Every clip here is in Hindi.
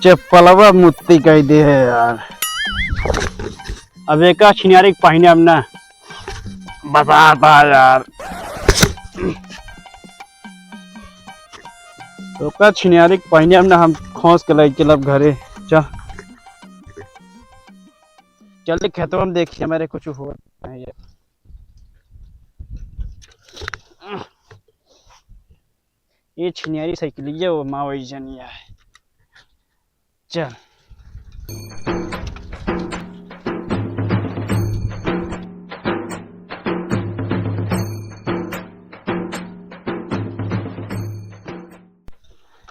चप्पलवा मुत्ती कह दे है यार। अब एक छिनियारी पहिने अब ना बताता यार। तो का छिनियारी पहिने अब ना हम खोस के ले चलब घरे। चल खेतों में देखिए मेरे कुछ हो नहीं है। ये छिनियारी साइकिल ये वो माँ वही जनिया है। चल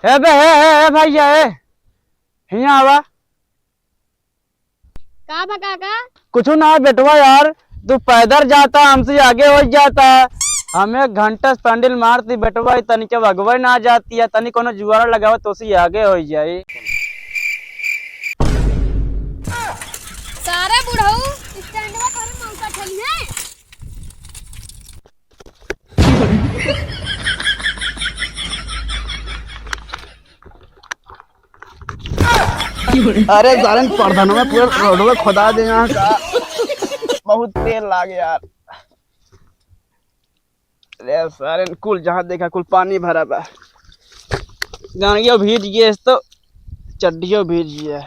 ए भैया हिया आवा। का बा काका? कुछ ना बेटवा यार, तू पैदल जाता हमसे आगे हो जाता। हमें घंटा पैंडल मारती बेटवा तनी के भगवा ना जाती है। तनी कोनो जुआरा लगाओ तो सी आगे हो जाए। सारे बुढ़ऊ स्टैंडवा पर मौका ठगी है। अरे सारन प्रधान में पूरा रोड में खोदा दे यहाँ का। बहुत तेल लागे यार। अरे सारन कुल जहाँ देखा कुल पानी भरा बा। गाड़ियों भीज गए तो चड्डियों भीज गया।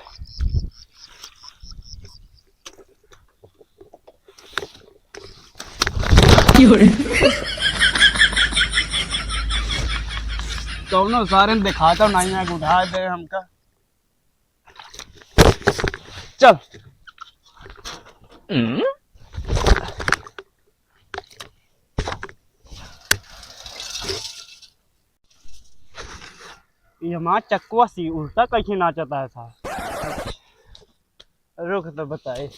कौनो सारन दिखाता नहीं है, उठा दे हमका। चल ये हमारा चक्कुआ सी उल्टा कैसे नाचता है था। रुक तो बताए।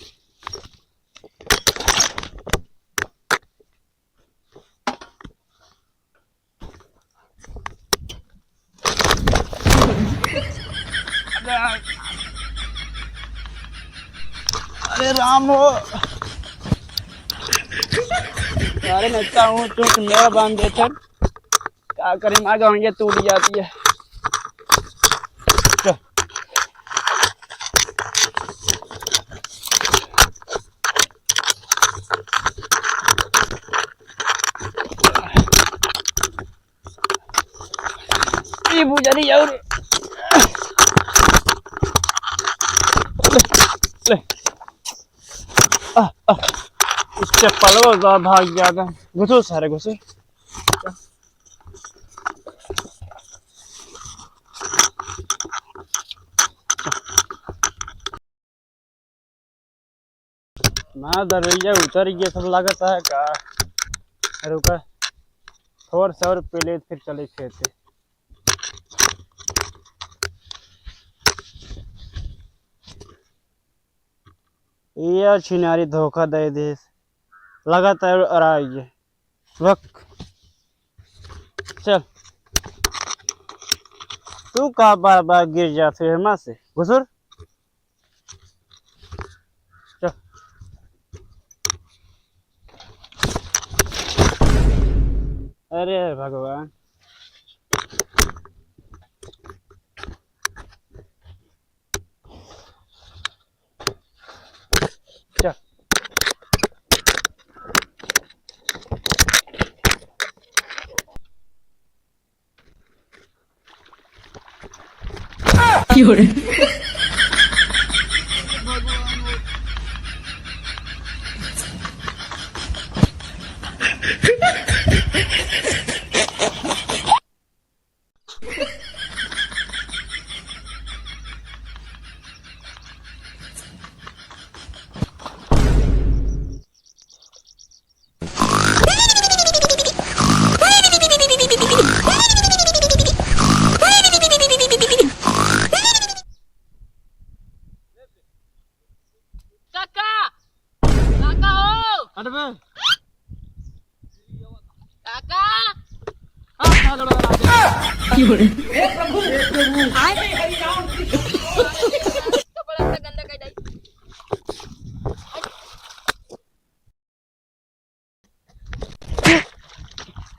अरे राम हो। अरे नचता हूँ तू मेरा बांध दे। क्या करें माँ गाँव टूट जाती है। बुझारी और इस चप्पल भाग गया। घुसो सारे घुसो। ना दरवाजा उतर गया सब लगता है का। रुका थोड़ा सा और पहले फिर चले खेते। ये छिनारी धोखा दे दे लगातार आइए वक्त। चल तू कहा बार बार गिर जाते है माँ से घुसुर। चल अरे भगवान। चल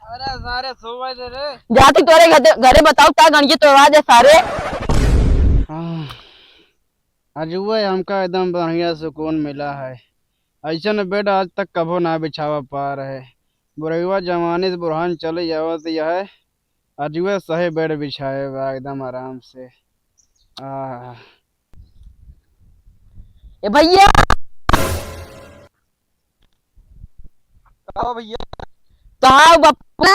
अरे सारे सोवा दे रे। जाती तोरे घरे बताओ क्या गणित तो आवाज है सारे। अजुए हमका एकदम बढ़िया सुकून मिला है। ऐसा न बेड आज तक कभो ना बिछावा पा रहे। बुढ़वा जवानी से बुढ़ान चले जाओ तो यह अजुए सही बेड बिछाए बा एकदम आराम से। ए भैया भैया कहा बापू ना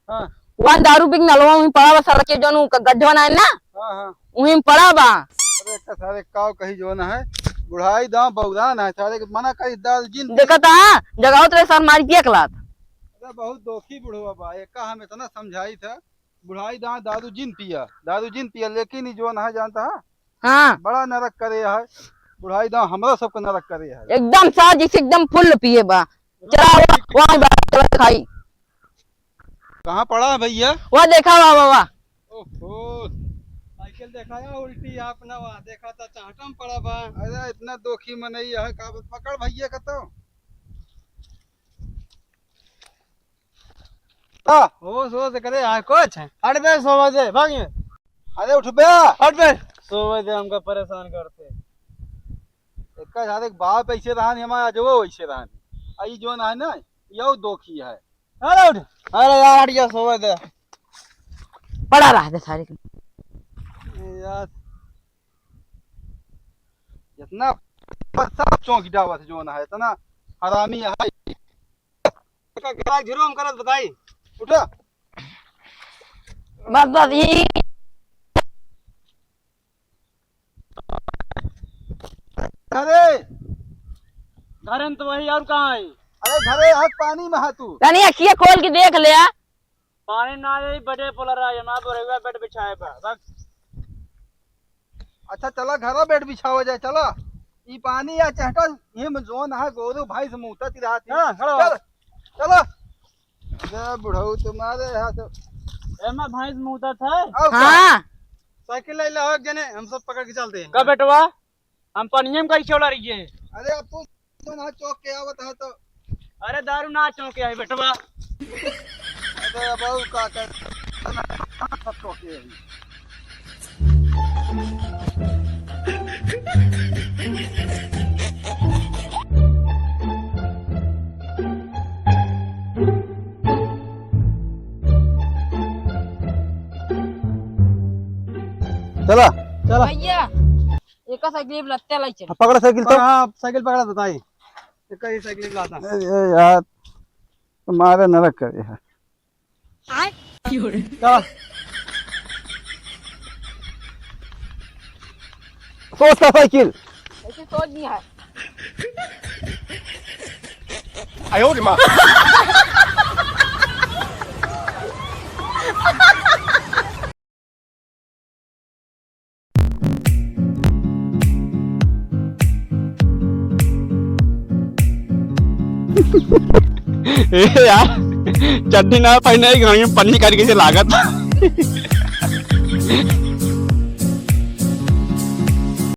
हाँ वहाँ दारू पिक नलवा में पड़ा बा सड़क के जोन गड्ढवा है ना हाँ वहीं पड़ा बा। अरे सारे काव कही जो ना है बुढ़ाई दाम बहुदान है सारे के मना करी दाल जिन देखा था जगह तेरे सर मारी दिया कलात। अरे बहुत दोखी बुढ़वा बा एक का हम इतना समझाई था बुढ़ाई दाम दादू जिन पिया लेकिन जो ना है जानता है हाँ बड़ा नरक करे है बुढ़ाई दाम हमरा सबको नरक करे है। एकदम साजिश एकदम फुल पिए बा। चला वहाँ बैठ खाई कहाँ पड़ा है भैया? वह देखा बा बाबा। ओहो साइकिल दिखाया उल्टी आपने वहाँ देखा था चाहटम पड़ा बा। अरे इतना दोखी में नहीं है का पकड़ भैया का तो हो सो से करे आ कुछ हट बे सो बजे भागिए। अरे उठ बे हट बे सो बजे हमका परेशान करते एक सारे बाप ऐसे रहा हमारा जो वैसे रहा आई जो ना है ना यो दोखी है। अरे उठ अरे यार हट जा सो बजे पड़ा रहा दे सारे यार इतना सब चौंकी डावत जो ना है इतना हरामी है का गिरा झिरोम करत बताई उठा बस बस यही अरे घरे तो वही और कहाँ है? अरे घरे हाथ पानी में तू यानी अखिया खोल के देख ले पानी ना यही बड़े पोलर आ जमा बोरेगा बेड बिछाए बस। अच्छा चला घरा बेड बिछावा जाए चला ई पानी या चहटा ये में जोन है गोरू भाई से मुंहता तिराती हां चल चलो जय बुढ़ऊ तुम्हारे हाथ एमा भाई से मुंहता था। हाँ साइकिल ले लो जने हम सब पकड़ के चलते हैं। का बेटवा हम पनिये में कैसे उड़ा रही है? अरे अब तू ना चौक के आवत है तो अरे दारू ना चौक के है बेटवा। अरे बाबू का कर सब चौक के है। चला चला भैया एक साइकिल लत्ते लाई चल पकड़ा साइकिल तो हाँ साइकिल पकड़ा बताई एक ही साइकिल लाता यार तुम्हारे नरक करे है। चला सोच का साइकिल ऐसे सोच नहीं है। आयो रे माँ यार चड्डी ना पहने घड़ी में पन्नी करके से लागत